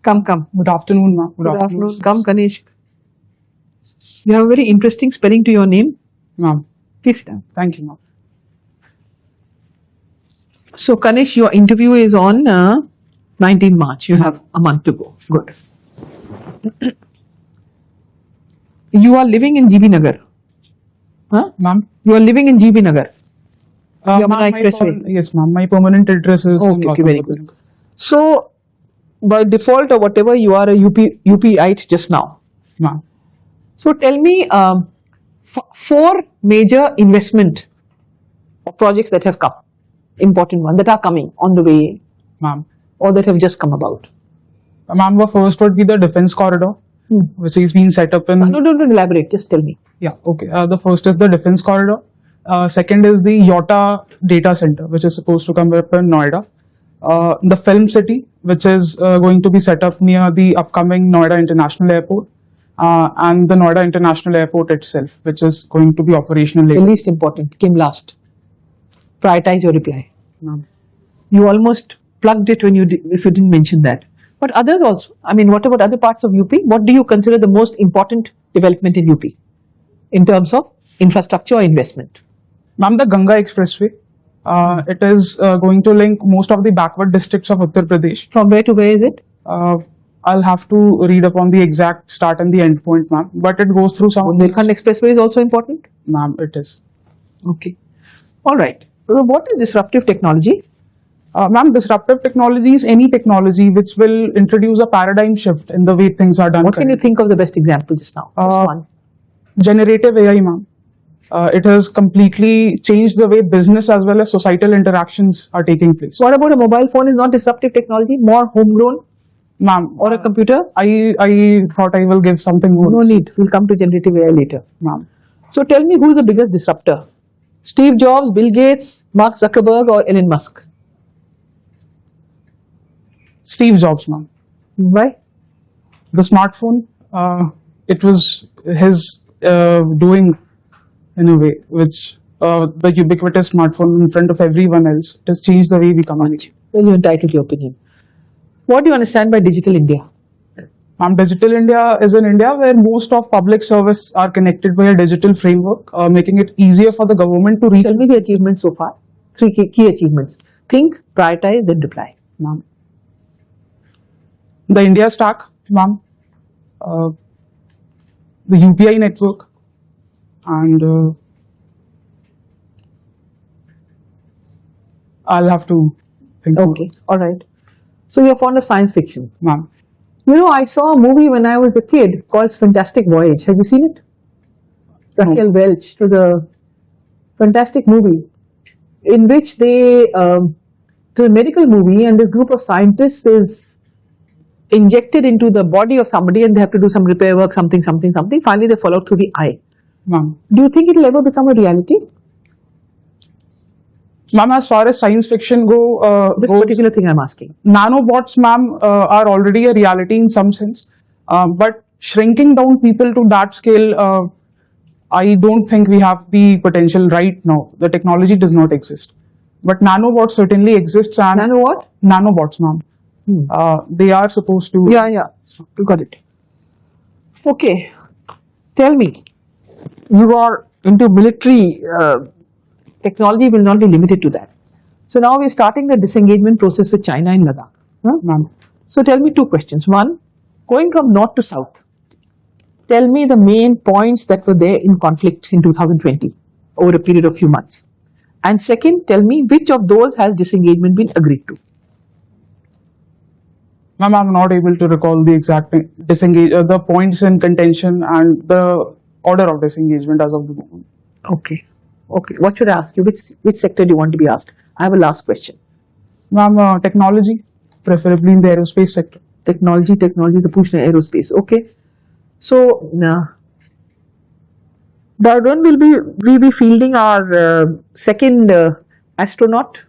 Come. Good afternoon, ma'am. Good afternoon. Come, Kanisk. You have a very interesting spelling to your name. Ma'am. Please sit down. Thank you, ma'am. So, Kanish, your interview is on 19 March. You have a month to go. Good. You are living in GB Nagar. Huh? Ma'am. You are living in GB Nagar. Ma'am, Yamuna Expressway. Yes, ma'am. My permanent address is. Okay, very good. So, by default or whatever, you are a UPite just now. Ma'am. So, tell me 4 major investment projects that have come, important ones that are coming on the way, Ma'am. or that have just come about. Ma'am, the first would be the defense corridor, which is being set up in. No, don't elaborate. Just tell me. Yeah, okay. The first is the defense corridor. Second is the Yota data center, which is supposed to come up in Noida. The film city, which is going to be set up near the upcoming Noida International Airport, and the Noida International Airport itself, which is going to be operational later. The least important came last. Prioritize your reply. Ma'am. You almost plugged it when if you didn't mention that. But others also. I mean, what about other parts of UP? What do you consider the most important development in UP in terms of infrastructure or investment? Ma'am, the Ganga Expressway. It is going to link most of the backward districts of Uttar Pradesh. From where to where is it? I'll have to read upon the exact start and the end point, ma'am. But it goes through some. Bundelkhand Expressway is also important? Ma'am, it is. Okay. All right. So what is disruptive technology? Ma'am, disruptive technology is any technology which will introduce a paradigm shift in the way things are done. What can you think of the best example just now? One. Generative AI, ma'am. It has completely changed the way business as well as societal interactions are taking place. What about a mobile phone is not disruptive technology, more homegrown? Ma'am. Or a computer? I thought I will give something more. No need. We'll come to generative AI later. Ma'am. So tell me, who is the biggest disruptor? Steve Jobs, Bill Gates, Mark Zuckerberg, or Elon Musk? Steve Jobs, ma'am. Why? The smartphone, it was his doing in a way, which the ubiquitous smartphone in front of everyone else, it has changed the way we communicate. Well, you're entitled to your opinion. What do you understand by digital India? Digital India is an India where most of public service are connected by a digital framework, making it easier for the government to reach. Tell me the achievements so far. 3 key achievements. Think, prioritize, then reply. Ma'am. The India Stack, ma'am. The UPI network, and I'll have to think. Okay, all right. So you're fond of science fiction, ma'am. You know, I saw a movie when I was a kid called Fantastic Voyage. Have you seen it? Raquel Welch, to the fantastic movie in which they, to a medical movie, and this group of scientists is injected into the body of somebody and they have to do some repair work, something. Finally, they fall out through the eye. Ma'am. Do you think it will ever become a reality? Ma'am, as far as science fiction this particular thing I'm asking. Nanobots, ma'am, are already a reality in some sense. But shrinking down people to that scale, I don't think we have the potential right now. The technology does not exist. But nanobots certainly exists. And Nano what? Nanobots, ma'am. They are supposed to. Yeah, you got it. Okay, tell me, you are into military, technology will not be limited to that. So now we're starting the disengagement process with China in Ladakh. Ma'am. So tell me 2 questions. One, going from north to south, tell me the main points that were there in conflict in 2020 over a period of few months. And second, tell me which of those has disengagement been agreed to. Ma'am, I'm not able to recall the exact the points in contention and the order of disengagement as of the moment. Okay. What should I ask you? Which sector do you want to be asked? I have a last question. Ma'am, technology, preferably in the aerospace sector. Technology, the push in aerospace. Okay. So, when will we be fielding our second astronaut?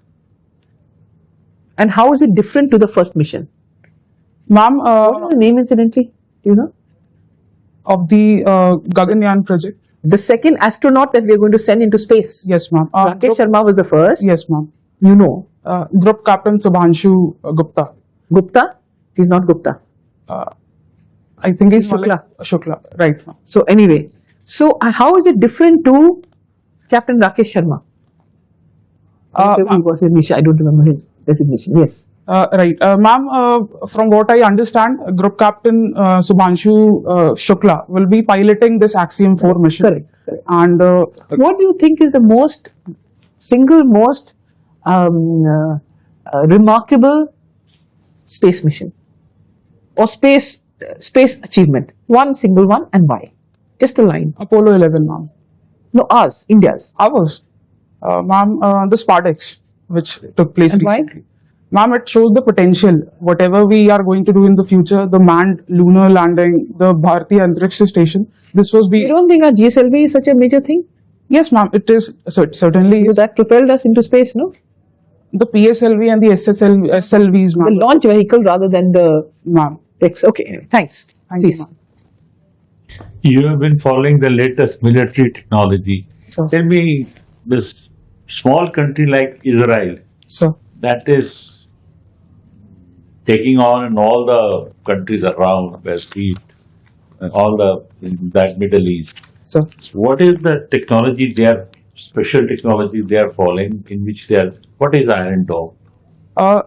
And how is it different to the first mission? Ma'am, what is the name incidentally? Do you know? Of the Gaganyaan project. The second astronaut that we are going to send into space. Yes, ma'am. Rakesh Sharma was the first. Yes, ma'am. You know. Group Captain Subhanshu Gupta. Gupta? He's not Gupta. I think he's Shukla. Shukla, right. So anyway, so how is it different to Captain Rakesh Sharma? He was in, I don't remember his designation. Yes. Right. Ma'am, from what I understand, Group Captain Subhanshu Shukla will be piloting this Axiom 4 mission. Correct. And What do you think is the single most remarkable space mission or space achievement? One single one, and why? Just a line. Apollo 11, ma'am. No, ours, India's. Ours. Ma'am, the Spartex, which took place And why? recently. Ma'am, it shows the potential. Whatever we are going to do in the future, the manned lunar landing, the Bharatiya Antariksha Station, this was You don't think our GSLV is such a major thing? Yes, ma'am, it is. So it certainly Because is. that propelled us into space, no? The PSLV and the SLVs, The ma'am. launch vehicle rather than the Ma'am. text. Okay, anyway, thanks. Thank you, Please. ma'am. You have been following the latest military technology. So, Tell me, this small country like Israel, so, that is taking on in all the countries around, West East, and all that Middle East. so. What is the technology special technology they are following, in which what is Iron Dome?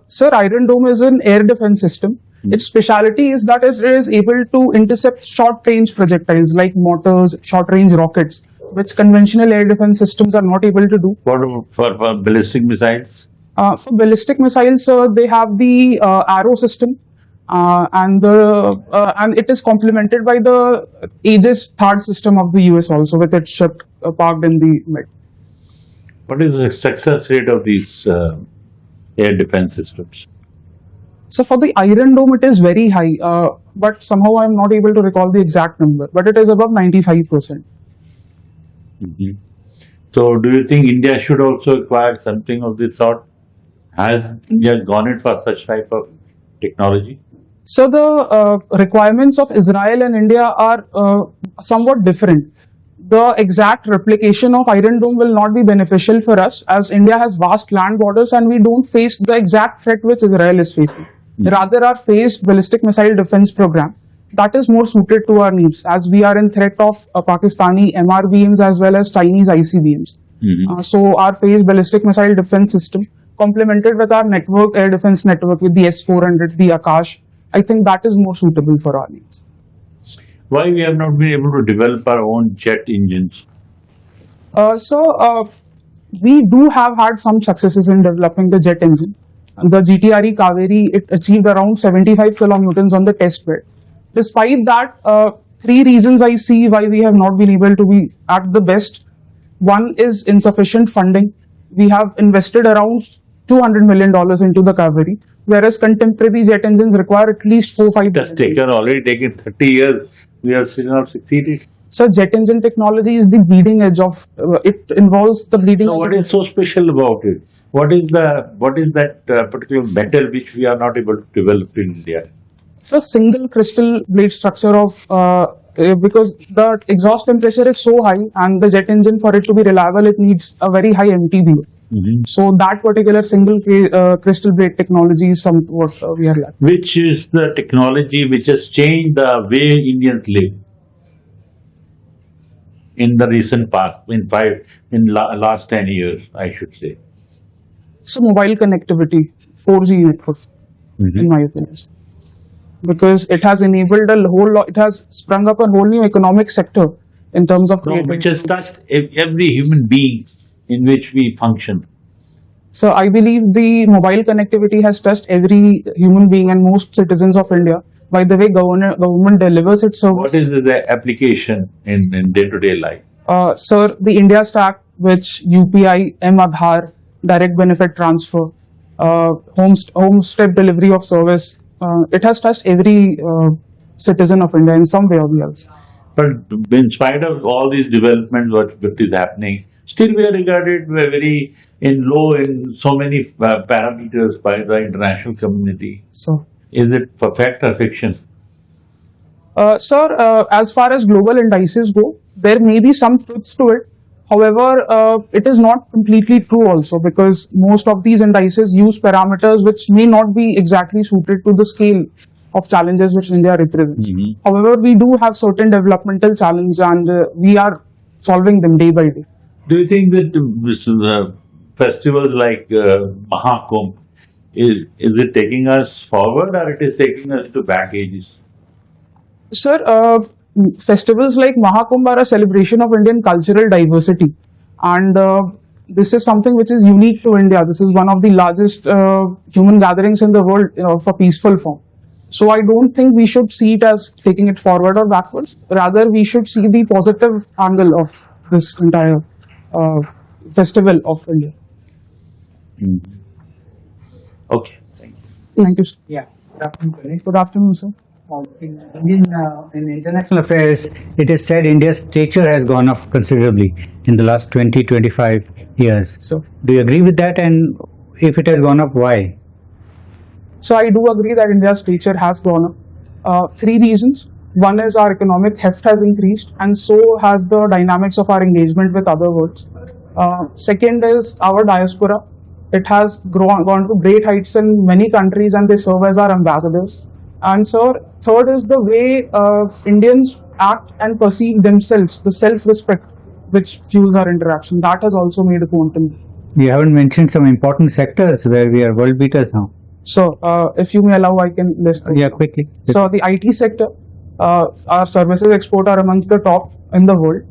Sir, Iron Dome is an air defense system. Its speciality is that it is able to intercept short-range projectiles like mortars, short-range rockets, which conventional air defense systems are not able to do. For ballistic missiles? For ballistic missiles, they have the Arrow system, and it is complemented by the Aegis THAAD system of the US also, with its ship parked in the mid. What is the success rate of these air defense systems? So for the Iron Dome, it is very high, but somehow I am not able to recall the exact number, but it is above 95%. Mhm. So, do you think India should also acquire something of this sort? Has India gone in for such type of technology? So the requirements of Israel and India are somewhat different. The exact replication of Iron Dome will not be beneficial for us, as India has vast land borders and we don't face the exact threat which Israel is facing. Rather, our phased ballistic missile defense program, that is more suited to our needs, as we are in threat of Pakistani MRBMs as well as Chinese ICBMs. So our phased ballistic missile defense system, complemented with our network, air defense network with the S-400, the Akash, I think that is more suitable for our needs. Why we have not been able to develop our own jet engines? We do have had some successes in developing the jet engine. The GTRE Kaveri, it achieved around 75 kilonewtons on the test bed. Despite that, 3 reasons I see why we have not been able to be at the best. One is insufficient funding. We have invested around $200 million into the Kaveri, whereas contemporary jet engines require at least 4-5 It has already taken 30 years. We have still not succeeded. So jet engine technology is the bleeding edge of, it involves the bleeding So edge. what is so special about it? What is that particular metal which we are not able to develop in India? So single crystal blade structure of, because the exhaust temperature is so high and the jet engine, for it to be reliable, it needs a very high MTBF. So that particular single crystal blade technology is somewhat we are lacking. Which is the technology which has changed the way Indians live in the recent past, last 10 years, I should say. So mobile connectivity, 4G network, in my opinion. Because it has enabled a whole lot, it has sprung up a whole new economic sector in terms of creating. Which has touched every human being in which we function. So I believe the mobile connectivity has touched every human being and most citizens of India by the way government delivers its service. What is the application in day-to-day life? Sir, the India Stack, which UPI, Aadhaar, direct benefit transfer, home step delivery of service, it has touched every citizen of India in some way or the other. But in spite of all these developments, what is happening, still we are regarded very low in so many parameters by the international community. So, is it for fact or fiction? Sir, as far as global indices go, there may be some truths to it. However, it is not completely true also, because most of these indices use parameters which may not be exactly suited to the scale of challenges which India represents. Mhm. However, we do have certain developmental challenges, and we are solving them day by day. Do you think that festivals like Mahakumbh, is it taking us forward or it is taking us to back ages? Sir, festivals like Mahakumbh are a celebration of Indian cultural diversity, and this is something which is unique to India. This is one of the largest human gatherings in the world of a peaceful form. So I don't think we should see it as taking it forward or backwards. Rather, we should see the positive angle of this entire festival of India. Okay, thank you. Thank you, sir. Yeah, good afternoon, Kanisk. Good afternoon, sir. In international affairs, it is said India's stature has gone up considerably in the last 20-25 years. So, Do you agree with that? And if it has gone up, why? So I do agree that India's stature has gone up. Three reasons. One is our economic heft has increased, and so has the dynamics of our engagement with other worlds. Second is our diaspora. It has gone to great heights in many countries, and they serve as our ambassadors. And so third is the way Indians act and perceive themselves, the self-respect which fuels our interaction. That has also made a quantum. You haven't mentioned some important sectors where we are world beaters now. So, if you may allow, I can list them. Yeah, quickly. So, the IT sector, our services export are amongst the top in the world.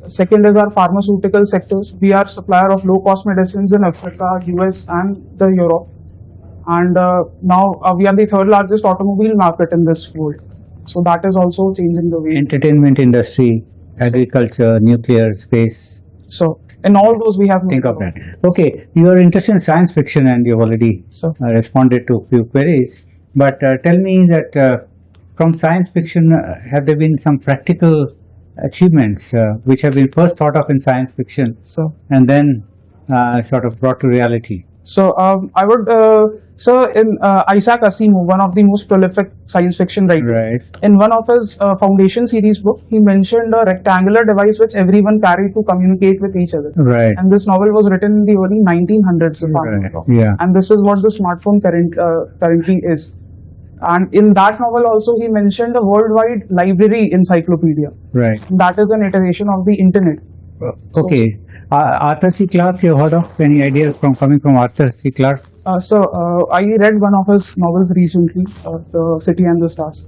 Second is our pharmaceutical sectors. We are supplier of low-cost medicines in Africa, US, and the Europe. And now we are the third largest automobile market in this world. So that is also changing the way. Entertainment industry, agriculture, nuclear, space. So in all those we have Think of that. Okay, you are interested in science fiction and you've already responded to a few queries. But tell me that from science fiction, have there been some practical achievements which have been first thought of in science fiction and then sort of brought to reality? So I would, in Isaac Asimov, one of the most prolific science fiction writers, in one of his Foundation series book, he mentioned a rectangular device which everyone carried to communicate with each other. Right. And this novel was written in the early 1900s, if I'm not wrong. Yeah. And this is what the smartphone currently is. And in that novel also, he mentioned a worldwide library encyclopedia. Right. That is an iteration of the internet. Okay. Arthur C. Clarke, you heard of? Any idea coming from Arthur C. Clarke? I read one of his novels recently, The City and the Stars.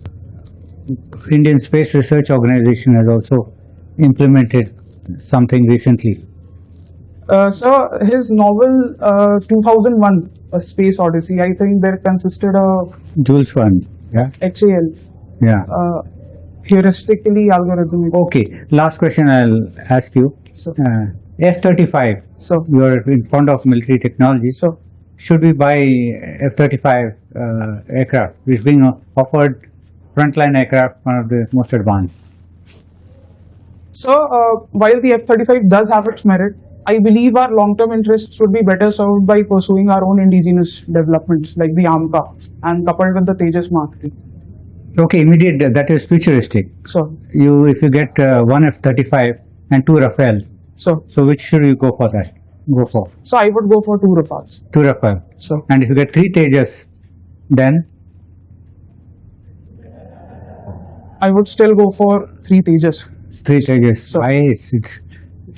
Indian Space Research Organization has also implemented something recently. So his novel 2001, A Space Odyssey, I think there consisted of Jules Verne, yeah? HAL. Yeah. Heuristically algorithmic. Okay, last question I'll ask you. F-35. So you are fond of military technology. So should we buy F-35 aircraft, which is being offered frontline aircraft, one of the most advanced? So while the F-35 does have its merit, I believe our long-term interests would be better served by pursuing our own indigenous developments like the AMCA and coupled with the Tejas Mark III. Okay, immediate, that is futuristic. So if you get one F-35 and two Rafales, so which should you go for that? Go for? So I would go for two Rafales. Two Rafale. So and if you get three Tejas, then I would still go for three Tejas. Three Tejas. So why?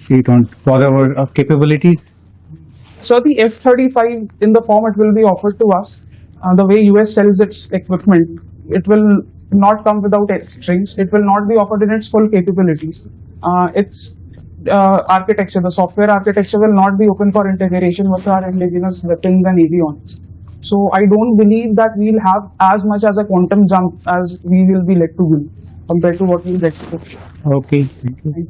You don't bother of capabilities? So the F-35 in the form it will be offered to us, the way US sells its equipment, it will not come without strings. It will not be offered in its full capabilities. Its architecture, the software architecture will not be open for integration with our indigenous weapons and avionics. So I don't believe that we'll have as much as a quantum jump as we will be led to win compared to what we'll get. Okay, thank you.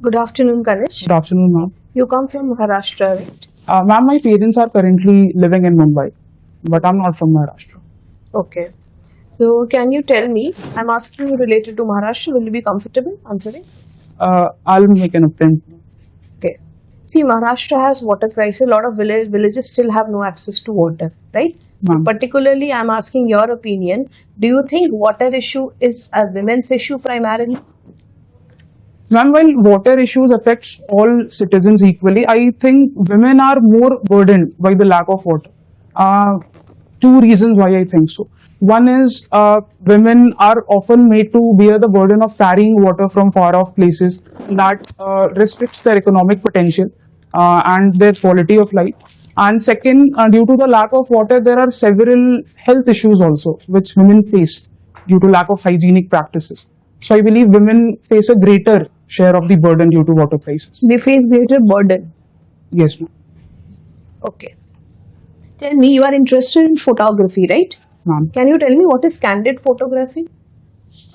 Good afternoon, Kanisk. Good afternoon, ma'am. You come from Maharashtra, right? Ma'am, my parents are currently living in Mumbai, but I'm not from Maharashtra. Okay. So can you tell me, I'm asking you related to Maharashtra, will you be comfortable answering? I'll make an attempt. Okay. See, Maharashtra has water crisis. A lot of villages still have no access to water, right? So particularly, I'm asking your opinion. Do you think water issue is a women's issue primarily? Ma'am, while water issues affects all citizens equally, I think women are more burdened by the lack of water. two reasons why I think so. One is women are often made to bear the burden of carrying water from far off places. That restricts their economic potential and their quality of life. And second, due to the lack of water, there are several health issues also which women face due to lack of hygienic practices. So I believe women face a greater share of the burden due to water crisis. They face greater burden. Yes, ma'am. Okay. Tell me, you are interested in photography, right? Ma'am. Can you tell me what is candid photography?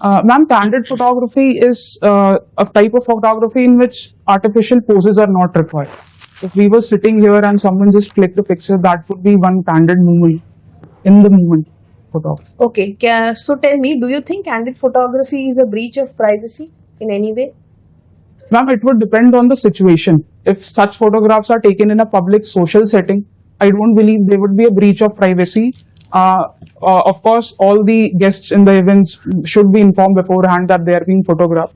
Ma'am, candid photography is a type of photography in which artificial poses are not required. If we were sitting here and someone just clicked a picture, that would be one candid moment in the moment photography. Okay. So tell me, do you think candid photography is a breach of privacy in any way? Ma'am, it would depend on the situation. If such photographs are taken in a public social setting, I don't believe there would be a breach of privacy. Of course, all the guests in the events should be informed beforehand that they are being photographed.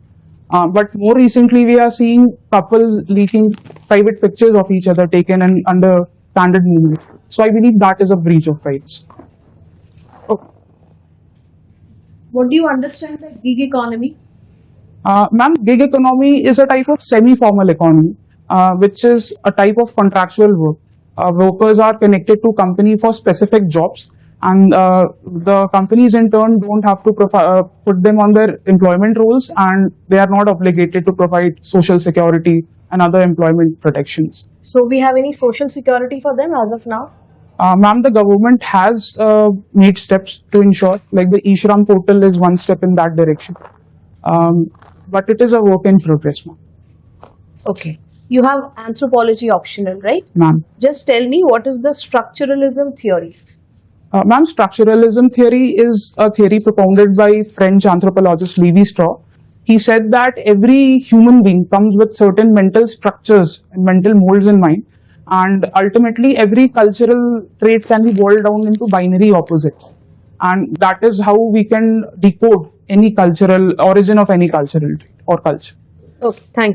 But more recently, we are seeing couples leaking private pictures of each other taken under candid moments. So I believe that is a breach of privacy. Okay. What do you understand by gig economy? Ma'am, gig economy is a type of semi-formal economy, which is a type of contractual work. Workers are connected to company for specific jobs, and the companies in turn don't have to put them on their employment roles, and they are not obligated to provide social security and other employment protections. So we have any social security for them as of now? Ma'am, the government has made steps to ensure, like the eShram portal is one step in that direction. But it is a work in progress, ma'am. Okay. You have anthropology optional, right? Ma'am. Just tell me, what is the structuralism theory? Ma'am, structuralism theory is a theory propounded by French anthropologist Lévi-Strauss. He said that every human being comes with certain mental structures and mental molds in mind, and ultimately every cultural trait can be boiled down into binary opposites. And that is how we can decode any cultural origin of any cultural trait or culture. Okay, thank you.